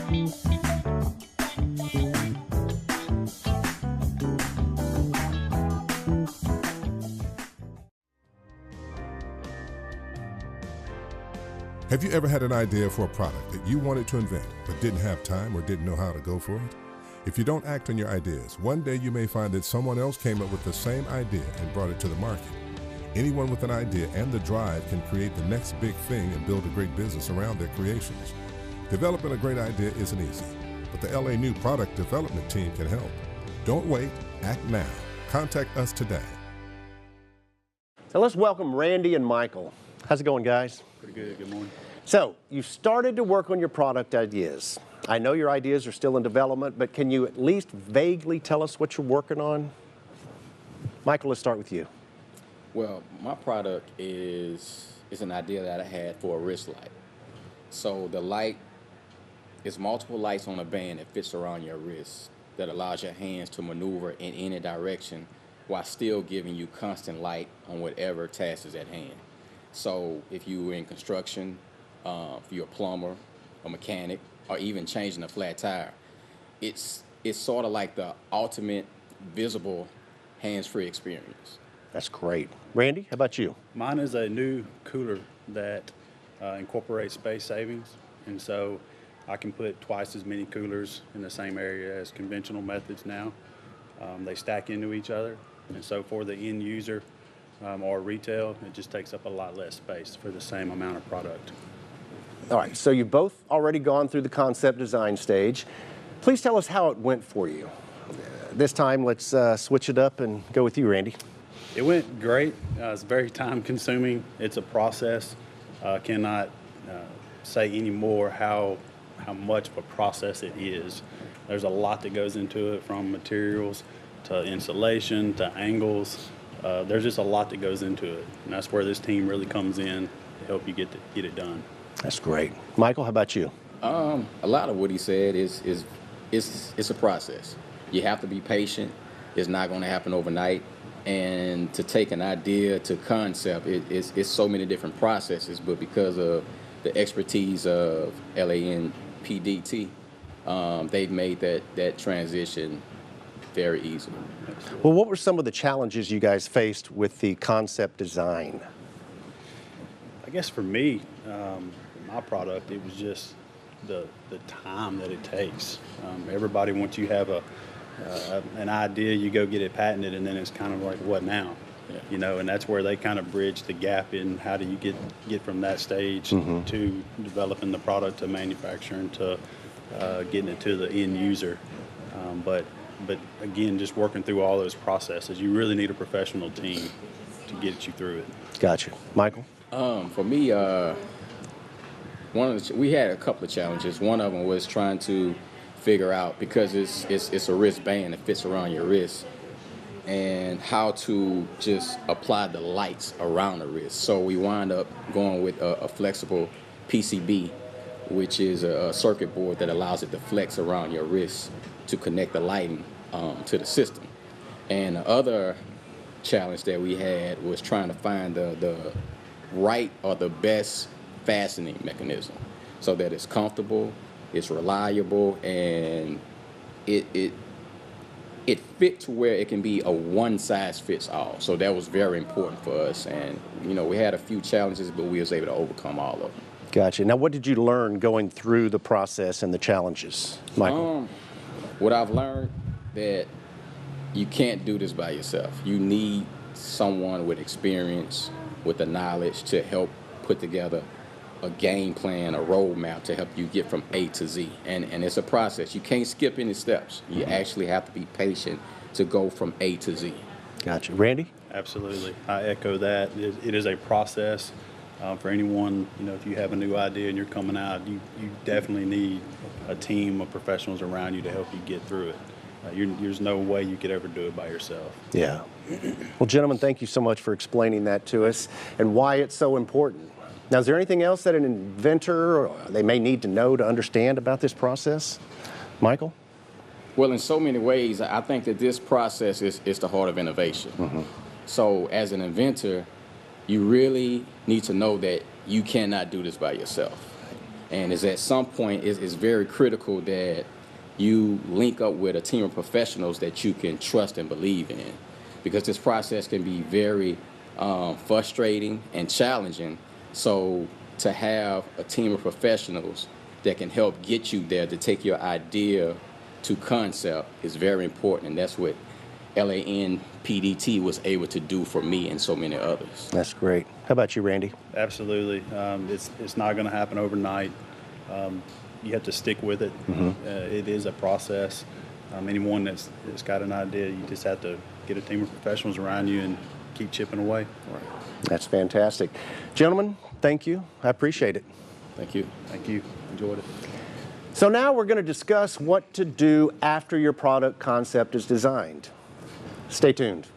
Have you ever had an idea for a product that you wanted to invent but didn't have time or didn't know how to go for it? If you don't act on your ideas, one day you may find that someone else came up with the same idea and brought it to the market. Anyone with an idea and the drive can create the next big thing and build a great business around their creations. Developing a great idea isn't easy, but the LA New Product Development Team can help. Don't wait, act now. Contact us today. So let's welcome Randy and Michael. How's it going, guys? Pretty good. Good morning. So you started to work on your product ideas. I know your ideas are still in development, but can you at least vaguely tell us what you're working on? Michael, let's start with you. Well, my product is an idea that I had for a wrist light. So the light is multiple lights on a band that fits around your wrist that allows your hands to maneuver in any direction while still giving you constant light on whatever task is at hand. So if you were in construction, if you're a plumber, a mechanic, or even changing a flat tire, it's sort of like the ultimate visible hands-free experience. That's great. Randy, how about you? Mine is a new cooler that incorporates space savings, and so I can put twice as many coolers in the same area as conventional methods now. They stack into each other, and so for the end user or retail, it just takes up a lot less space for the same amount of product. All right, so you've both already gone through the concept design stage. Please tell us how it went for you. This time, let's switch it up and go with you, Randy. It went great. It's very time consuming. It's a process. Cannot say any more how much of a process it is. There's a lot that goes into it, from materials to insulation to angles. There's just a lot that goes into it, and that's where this team really comes in to help you get it done. That's great. Michael, how about you? A lot of what he said is a process. You have to be patient. It's not going to happen overnight. And to take an idea to concept, it's so many different processes, but because of the expertise of LANPDT, they've made that transition very easy. Well, what were some of the challenges you guys faced with the concept design? I guess for me, my product, it was just the time that it takes. Everybody, once you have an idea, you go get it patented, and then it's kind of like, what now? Yeah. You know, and that's where they kind of bridge the gap in how do you get from that stage to developing the product to manufacturing to getting it to the end user. But again, just working through all those processes, you really need a professional team to get you through it. Gotcha. Michael? For me, we had a couple of challenges. One of them was trying to figure out, because it's a wristband that fits around your wrist, and how to just apply the lights around the wrist. So we wind up going with a flexible PCB, which is a circuit board that allows it to flex around your wrist to connect the lighting to the system. And the other challenge that we had was trying to find the right or the best fastening mechanism so that it's comfortable, it's reliable, and it fit to where it can be a one-size-fits-all. So that was very important for us. And, you know, we had a few challenges, but we was able to overcome all of them. Gotcha. Now, what did you learn going through the process and the challenges, Michael? What I've learned, that you can't do this by yourself. You need someone with experience, with the knowledge to help put together a game plan, a roadmap to help you get from A to Z. And it's a process. You can't skip any steps. You actually have to be patient to go from A to Z. Gotcha. Randy? Absolutely. I echo that. It is a process. For anyone, you know, if you have a new idea and you're coming out, you definitely need a team of professionals around you to help you get through it. There's no way you could ever do it by yourself. Yeah. Well, gentlemen, thank you so much for explaining that to us and why it's so important. Now, is there anything else that an inventor or they may need to know to understand about this process? Michael? Well, in so many ways, I think that this process is the heart of innovation. So as an inventor, you really need to know that you cannot do this by yourself. And is at some point, it's very critical that you link up with a team of professionals that you can trust and believe in, because this process can be very frustrating and challenging. So to have a team of professionals that can help get you there, to take your idea to concept, is very important, and that's what LANPDT was able to do for me and so many others. That's great. How about you, Randy? Absolutely. It's not going to happen overnight. You have to stick with it. It is a process. Anyone that's got an idea, you just have to get a team of professionals around you and keep chipping away. Right. That's fantastic. Gentlemen, thank you. I appreciate it. Thank you. Thank you. Enjoyed it. So now we're going to discuss what to do after your product concept is designed. Stay tuned.